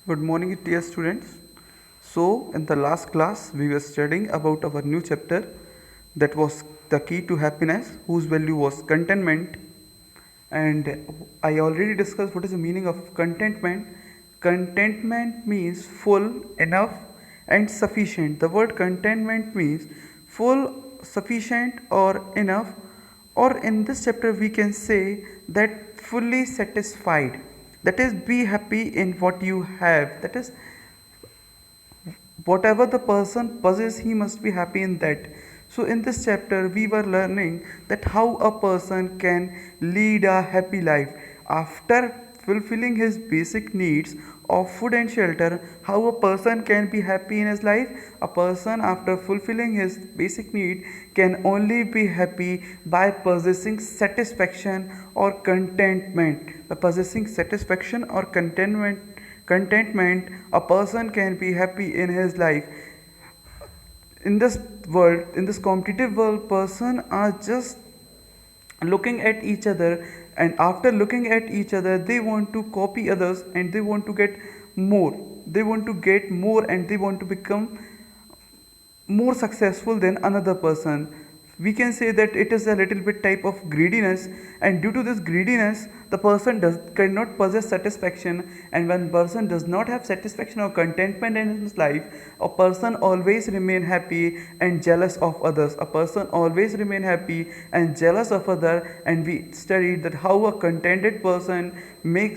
Good morning, dear students. So, in the last class, we were studying about our new chapter that was the key to happiness, whose value was contentment. And I already discussed what is the meaning of contentment. Contentment means full, enough, and sufficient. The word contentment means full, sufficient, or enough. Or in this chapter, we can say that fully satisfied, that is be happy in what you have, that is whatever the person possesses he must be happy in that. So in this chapter we were learning that how a person can lead a happy life after fulfilling his basic needs of food and shelter. How a person can be happy in his life? A person after fulfilling his basic need can only be happy by possessing satisfaction or contentment. By possessing satisfaction or contentment, a person can be happy in his life. In this world, in this competitive world, person are just looking at each other, and after looking at each other they want to copy others and they want to get more. They want to get more and they want to become more successful than another person. We can say that it is a little bit type of greediness, and due to this greediness the person cannot possess satisfaction. And when person does not have satisfaction or contentment in his life, a person always remain happy and jealous of others. A person always remain happy and jealous of other. And we studied that how a contented person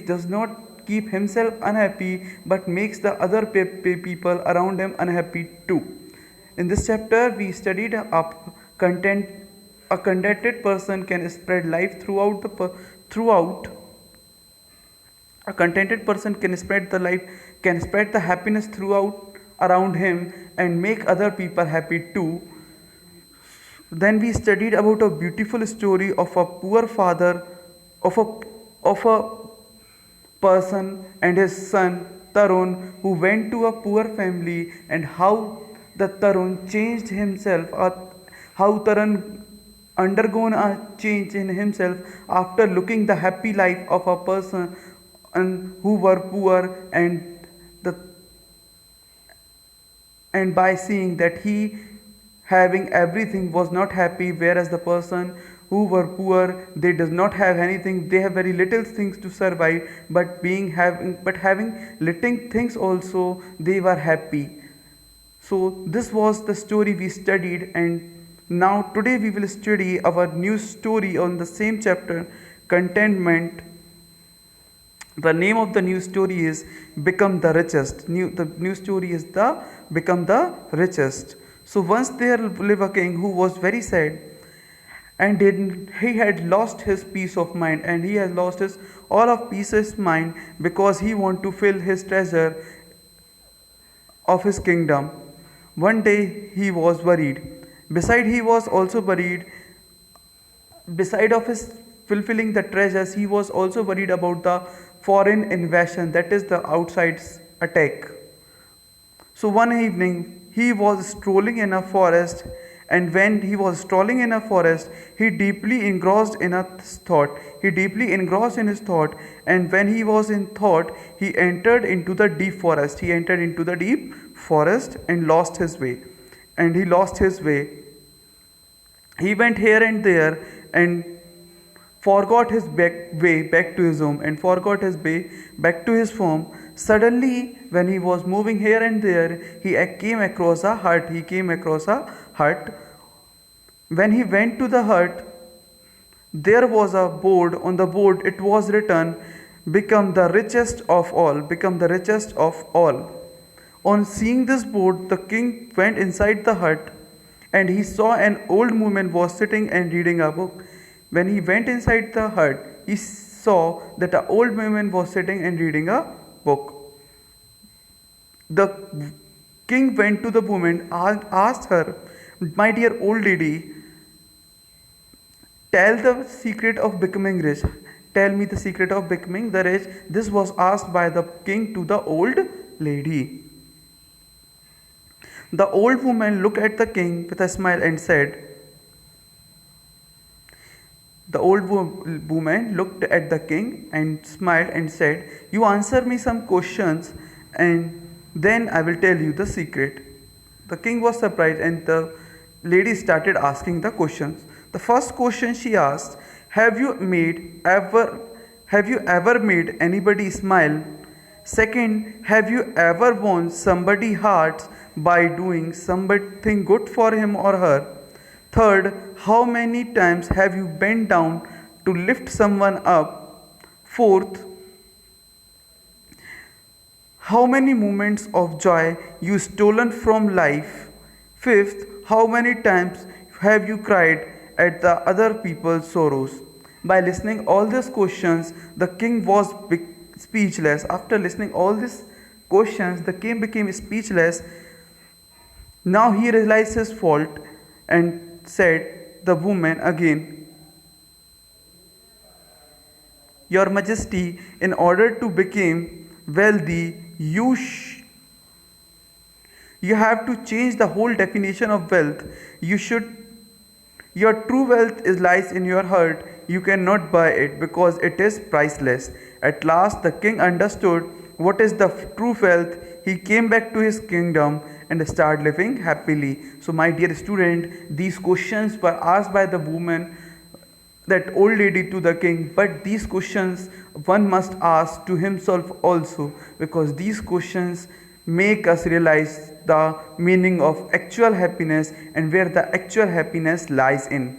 does not keep himself unhappy but makes the other people around him unhappy too. In this chapter, we studied content. A contented person can spread life throughout. A contented person can spread the life, can spread the happiness throughout around him and make other people happy too. Then we studied about a beautiful story of a poor father, of a person and his son Tarun, who went to a poor family, and how the Tarun changed himself, or how Tarun undergone a change in himself after looking the happy life of a person and who were poor, the and by seeing that he having everything was not happy, whereas the person who were poor, they does not have anything, they have very little things to survive, but having little things also they were happy. So this was the story we studied, and now today we will study our new story on the same chapter, contentment. The name of the new story is Become the Richest. The new story is the Become the Richest. So once there lived a king who was very sad, and he had lost his peace of mind, and he has lost his all of peace of mind because he want to fill his treasure of his kingdom. One day he was worried. Beside he was also worried. Beside of his fulfilling the treasures, he was also worried about the foreign invasion, that is the outside attack. So one evening he was strolling in a forest, and when he was strolling in a forest, he deeply engrossed in a thought. He deeply engrossed in his thought, and when he was in thought, he entered into the deep forest. He entered into the deep forest and lost his way. And he lost his way. He went here and there and forgot his way back to his home, and forgot his way back to his home. Suddenly, when he was moving here and there, he came across a hut. He came across a hut. When he went to the hut, there was a board. On the board, it was written, "Become the richest of all. Become the richest of all." On seeing this board, the king went inside the hut, and he saw an old woman was sitting and reading a book. When he went inside the hut, he saw that an old woman was sitting and reading a book. The king went to the woman and asked her, "My dear old lady, tell the secret of becoming rich. Tell me the secret of becoming the rich." This was asked by the king to the old lady. The old woman looked at the king with a smile and said, The old woman looked at the king and smiled and said, "You answer me some questions, and then I will tell you the secret. The king was surprised and the lady started asking the questions. The first question she asked, have you ever made anybody smile? Second, have you ever won somebody's heart by doing something good for him or her? Third, how many times have you bent down to lift someone up? Fourth, how many moments of joy you stolen from life? Fifth, how many times have you cried at the other people's sorrows? By listening all these questions, the king was speechless. After listening all these questions, the king became speechless. Now he realized his fault and said the woman again, Your Majesty, in order to become wealthy, you have to change the whole definition of wealth. You should Your true wealth is lies in your heart. You cannot buy it because it is priceless. At last the king understood what is the true wealth. He came back to his kingdom and started living happily. So my dear student, these questions were asked by the woman, that old lady, to the king, but these questions one must ask to himself also, because these questions make us realize the meaning of actual happiness and where the actual happiness lies in.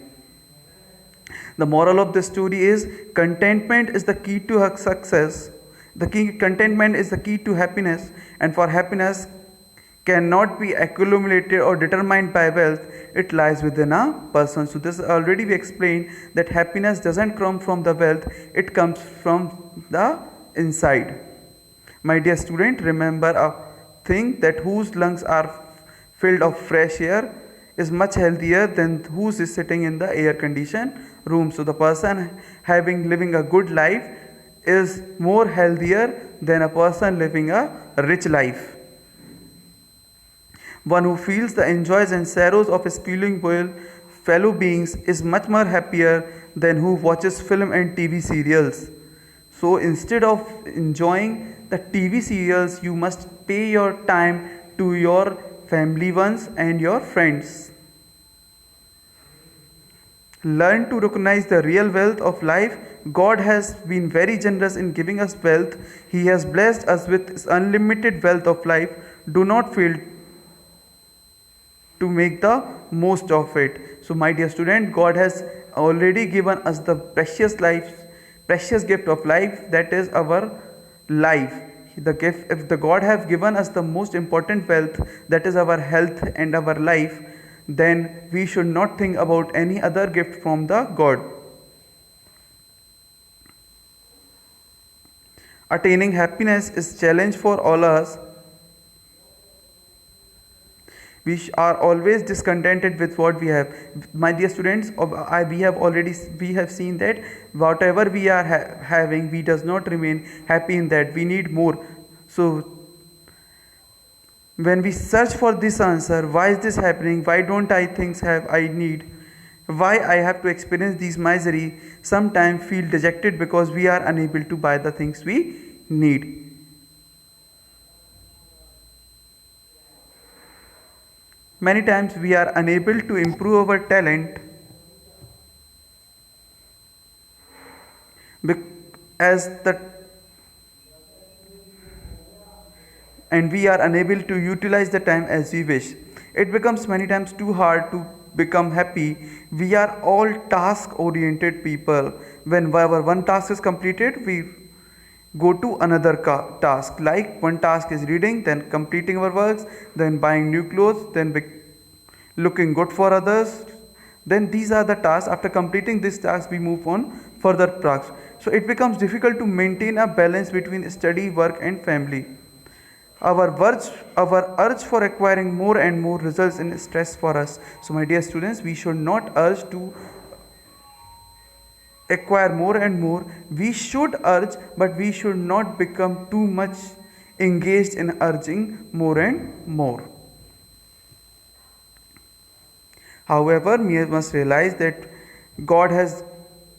The moral of the story is contentment is the key to success. Contentment is the key to happiness, and for happiness cannot be accumulated or determined by wealth. It lies within a person. So this already we explained that happiness doesn't come from the wealth, it comes from the inside. My dear student, remember a thing, that whose lungs are filled of fresh air is much healthier than whose is sitting in the air conditioned room. So the person living a good life is more healthier than a person living a rich life. One who feels the enjoys and sorrows of his fellow beings is much more happier than who watches film and TV serials. So instead of enjoying the TV serials, you must pay your time to your family ones and your friends. Learn to recognize the real wealth of life. God has been very generous in giving us wealth. He has blessed us with his unlimited wealth of life. Do not fail to make the most of it. So my dear student, God has already given us the precious gift of life, that is our life. If the God have given us the most important wealth, that is our health and our life, then we should not think about any other gift from the God. Attaining happiness is challenge for all us. We are always discontented with what we have. My dear students, we have seen that whatever we are having, we does not remain happy in that. We need more. So when we search for this answer, why is this happening? Why don't I things have I need? Why I have to experience these misery? Sometimes feel dejected because we are unable to buy the things we need. Many times we are unable to improve our talent and we are unable to utilize the time as we wish. It becomes many times too hard to become happy. We are all task oriented people. When our one task is completed, we go to another task. Like one task is reading, then completing our works, then buying new clothes, then looking good for others. Then these are the tasks. After completing this task, we move on further tasks. So it becomes difficult to maintain a balance between study, work and family. Our urge for acquiring more and more results in stress for us. So my dear students, we should not urge to acquire more and more. We should urge, but we should not become too much engaged in urging more and more. However, we must realize that God has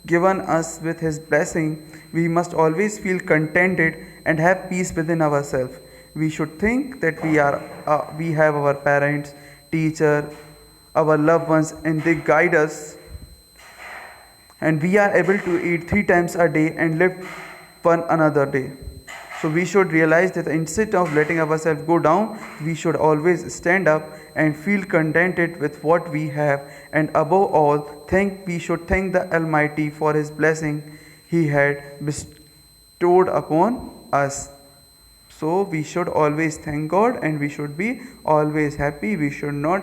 given us with his blessing. We must always feel contented and have peace within ourselves. We should think that we have our parents, teacher, our loved ones, and they guide us, and we are able to eat 3 times a day and live one another day. So we should realize that instead of letting ourselves go down, we should always stand up and feel contented with what we have, and above all, we should thank the Almighty for His blessing He had bestowed upon us. So we should always thank God, and we should be always happy. We should not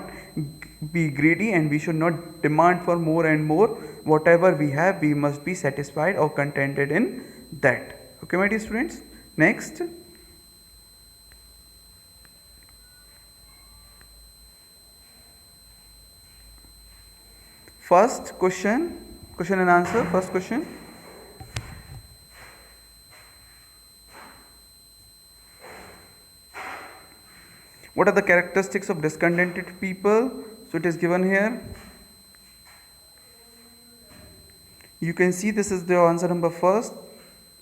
be greedy, and we should not demand for more and more. Whatever we have, we must be satisfied or contented in that. Okay, my dear students. Next. First question and answer. First question. What are the characteristics of discontented people? So it is given here. You can see this is the answer number first.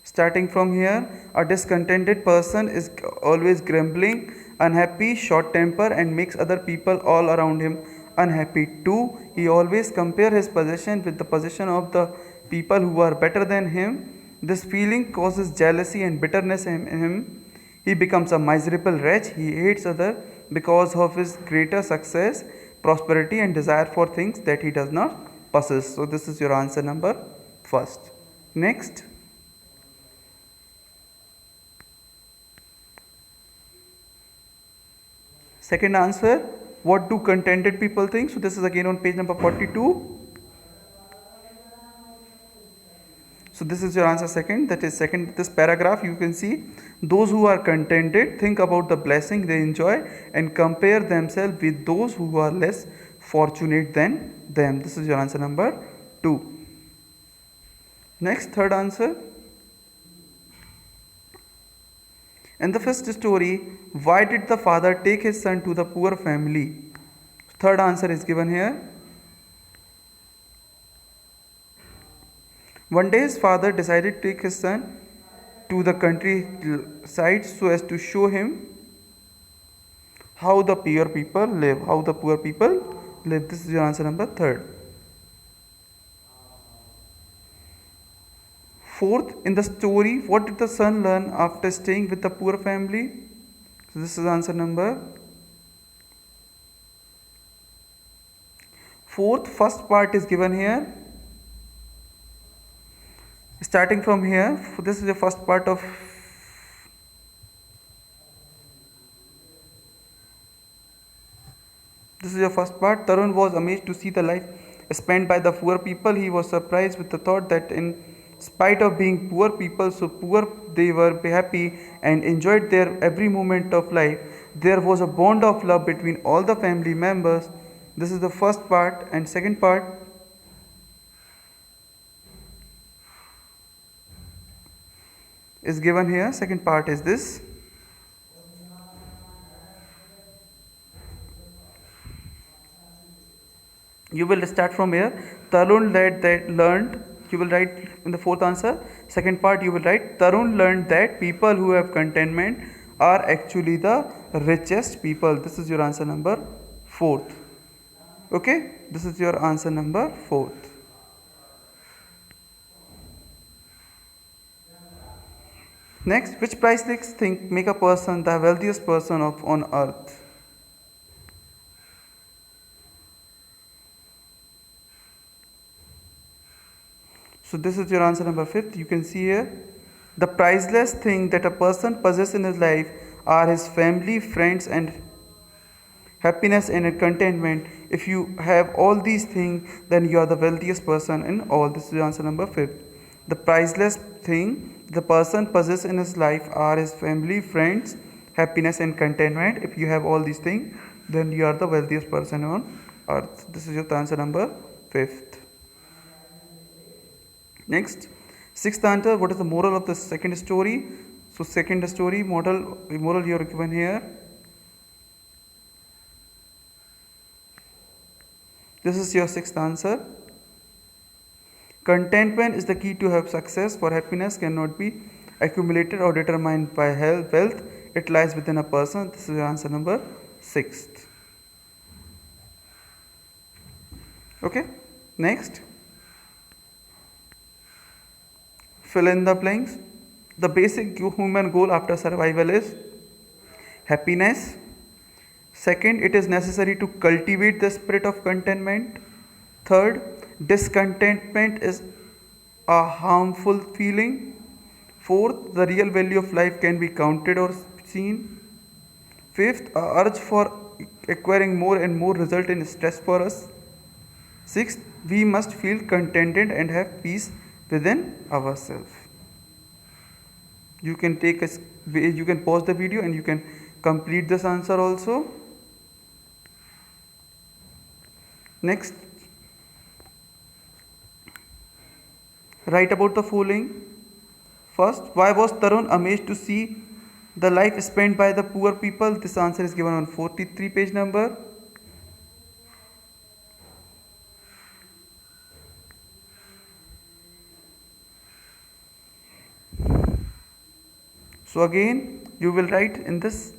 Starting from here, a discontented person is always grumbling, unhappy, short temper, and makes other people all around him unhappy too. He always compares his possession with the possession of the people who are better than him. This feeling causes jealousy and bitterness in him. He becomes a miserable wretch. He hates others because of his greater success, prosperity, and desire for things that he does not possess. So this is your answer number first. Next. Second answer, what do contented people think? So this is again on page number 42. So this is your answer second. That is second, this paragraph you can see, those who are contented think about the blessing they enjoy and compare themselves with those who are less fortunate than them. This is your answer number 2. Next, third answer. In the first story, why did the father take his son to the poor family? Third answer is given here. One day his father decided to take his son to the countryside so as to show him how the poor people live. How the poor people live. This is your answer number third. Fourth, in the story, what did the son learn after staying with the poor family? So this is answer number fourth. First part is given here. Starting from here, this is the first part of Tarun was amazed to see the life spent by the poor people. He was surprised with the thought that in spite of being poor people, so poor, they were happy and enjoyed their every moment of life. There was a bond of love between all the family members. This is the first part. And second part, is given here. Second part is this. You will start from here. Tarun learned. You will write in the fourth answer. Second part you will write, Tarun learned that people who have contentment are actually the richest people. This is your answer number fourth. Okay, this is your answer number fourth. Next, which priceless thing make a person the wealthiest person on earth? So this is your answer number fifth. You can see here, the priceless thing that a person possesses in his life are his family, friends, and happiness and contentment. If you have all these things, then you are the wealthiest person in all. This is your answer number fifth. The priceless thing the person possesses in his life are his family, friends, happiness, and contentment. If you have all these things, then you are the wealthiest person on earth. This is your answer number fifth. Next, sixth answer, what is the moral of the second story? So second story, moral you are given here. This is your sixth answer. Contentment is the key to have success, for happiness cannot be accumulated or determined by wealth. it lies within a person. This is your answer number 6. Okay, next, fill in the blanks. The basic human goal after survival is happiness. Second, it is necessary to cultivate the spirit of contentment. Third, discontentment is a harmful feeling. Fourth, the real value of life can be counted or seen. Fifth, a urge for acquiring more and more result in stress for us. Sixth, we must feel contented and have peace within ourselves. You can pause the video and you can complete this answer also. Next, write about the following. First, why was Tarun amazed to see the life spent by the poor people? This answer is given on 43 page number. So again, you will write in this.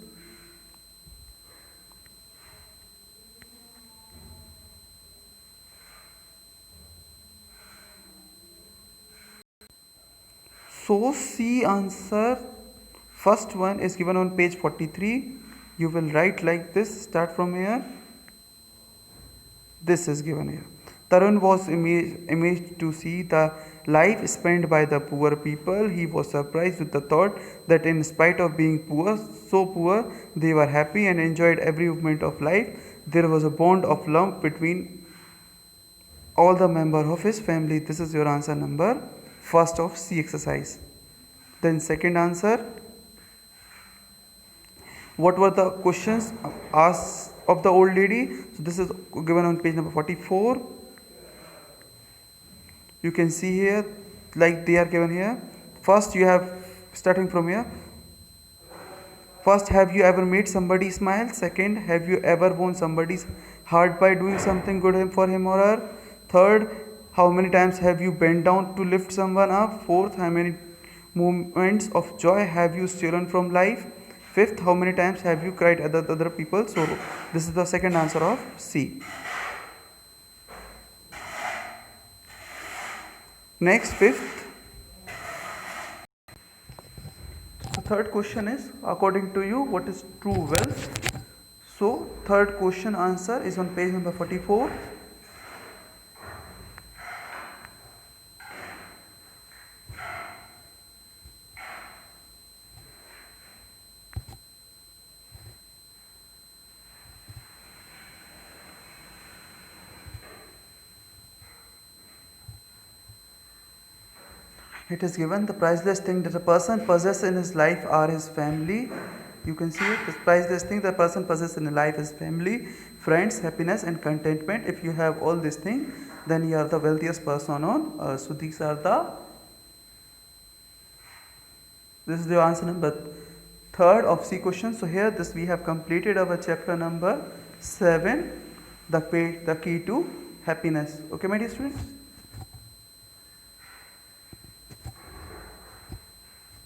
So C answer, first one is given on page 43. You will write like this, start from here. This is given here. Tarun was amazed to see the life spent by the poor people. He was surprised with the thought that in spite of being poor, so poor, they were happy and enjoyed every moment of life. There was a bond of love between all the members of his family. This is your answer number first of C exercise. Then second answer, what were the questions asked of the old lady? So this is given on page number 44. You can see here, like they are given here. First, you have, starting from here. First, have you ever made somebody smile? Second, have you ever won somebody's heart by doing something good for him or her? Third, how many times have you bent down to lift someone up? Fourth, how many moments of joy have you stolen from life? Fifth, how many times have you cried at other people's sorrow? This is the second answer of C. Next, fifth. The third question is, according to you, what is true wealth? So, third question answer is on page number 44. It is given, the priceless thing that a person possesses in his life are his family. You can see it, the priceless thing that a person possesses in his life is family, friends, happiness and contentment. If you have all these things, then you are the wealthiest person on earth. So these are this is the answer number third of C question. So here this we have completed our chapter number 7, the key to happiness. Okay, my dear students.